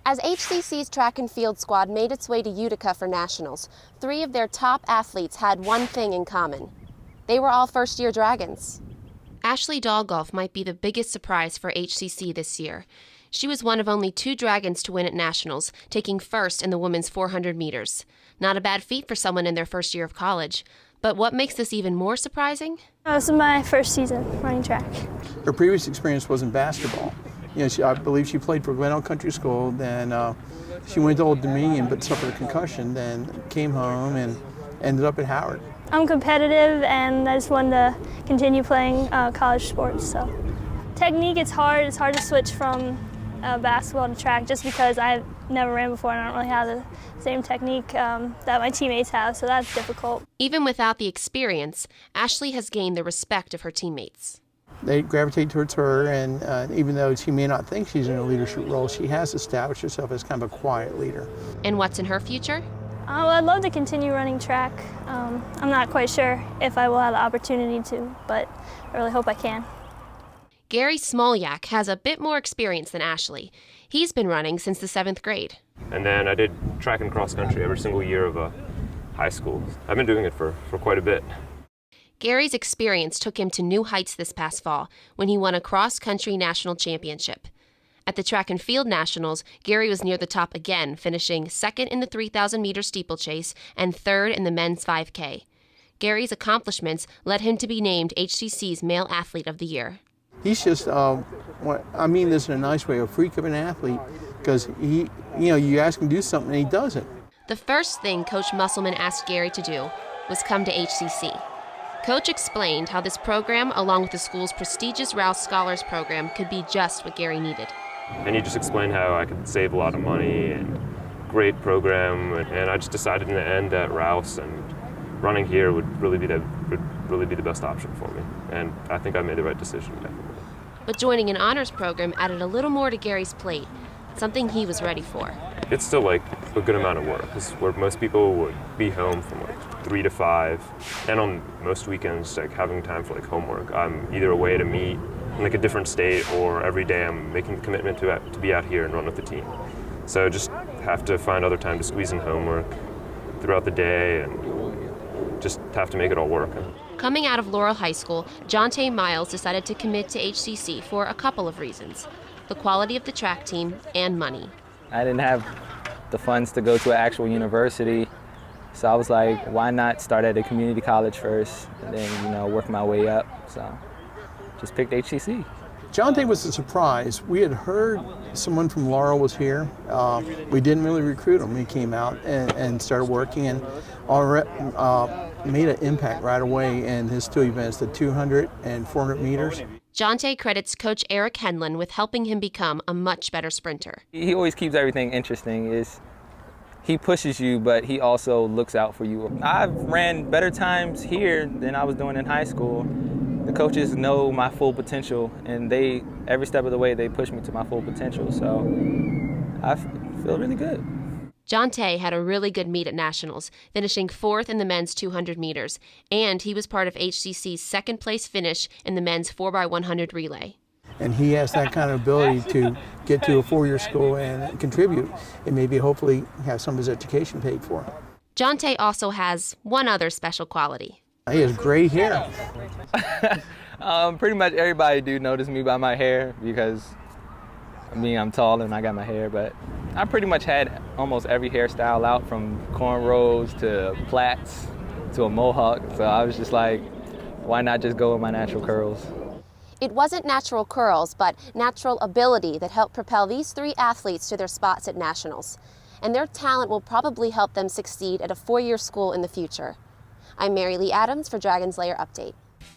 As HCC's track and field squad made its way to Utica for nationals, 3 of their top athletes had one thing in common. They were all first-year Dragons. Ashley Dolgoff might be the biggest surprise for HCC this year. She was one of only 2 Dragons to win at nationals, taking first in the women's 400 meters. Not a bad feat for someone in their first year of college. But what makes this even more surprising? This is my first season running track. Her previous experience was in basketball. I believe she played for Glenelg Country School, then she went to Old Dominion but suffered a concussion, then came home and ended up at Howard. I'm competitive and I just wanted to continue playing college sports. So, technique, it's hard to switch from basketball to track just because I've never ran before and I don't really have the same technique that my teammates have, so that's difficult. Even without the experience, Ashley has gained the respect of her teammates. They gravitate towards her, and even though she may not think she's in a leadership role, she has established herself as kind of a quiet leader. And what's in her future? I'd love to continue running track. I'm not quite sure if I will have the opportunity to, but I really hope I can. Gary Smolyak has a bit more experience than Ashley. He's been running since the 7th grade. And then I did track and cross country every single year of high school. I've been doing it for quite a bit. Gary's experience took him to new heights this past fall when he won a cross-country national championship. At the track and field nationals, Gary was near the top again, finishing 2nd in the 3,000-meter steeplechase and 3rd in the men's 5K. Gary's accomplishments led him to be named HCC's Male Athlete of the Year. He's just, I mean this in a nice way, a freak of an athlete, because you ask him to do something and he does it. The first thing Coach Musselman asked Gary to do was come to HCC. Coach explained how this program, along with the school's prestigious Rouse Scholars Program, could be just what Gary needed. And he just explained how I could save a lot of money and great program, and I just decided in the end that Rouse and running here would really be the best option for me. And I think I made the right decision, definitely. But joining an honors program added a little more to Gary's plate, something he was ready for. It's still like a good amount of work, because where most people would be home from like 3 to 5, and on most weekends, like having time for like homework. I'm either away to meet in like a different state, or every day I'm making the commitment to be out here and run with the team. So just have to find other time to squeeze in homework throughout the day, and just have to make it all work. Coming out of Laurel High School, Jonte Miles decided to commit to HCC for a couple of reasons: the quality of the track team and money. I didn't have the funds to go to an actual university, so I was like, why not start at a community college first and then, work my way up. So just picked HCC. Jonte was a surprise. We had heard someone from Laurel was here. We didn't really recruit him. He came out and started working and made an impact right away in his 2 events, the 200 and 400 meters. Jonte credits Coach Eric Henlon with helping him become a much better sprinter. He always keeps everything interesting. He pushes you, but he also looks out for you. I've ran better times here than I was doing in high school. The coaches know my full potential, and every step of the way, they push me to my full potential. So I feel really good. Jonte had a really good meet at nationals, finishing 4th in the men's 200 meters, and he was part of HCC's 2nd place finish in the men's 4x100 relay. And he has that kind of ability to get to a 4-year school and contribute, and maybe hopefully have some of his education paid for. Jonte also has one other special quality. He has gray hair. Pretty much everybody do notice me by my hair because, I'm tall and I got my hair, but I pretty much had almost every hairstyle out, from cornrows to plaits to a mohawk. So I was just like, why not just go with my natural curls? It wasn't natural curls, but natural ability that helped propel these 3 athletes to their spots at nationals. And their talent will probably help them succeed at a 4-year school in the future. I'm MaryLee Adams for Dragon's Lair Update.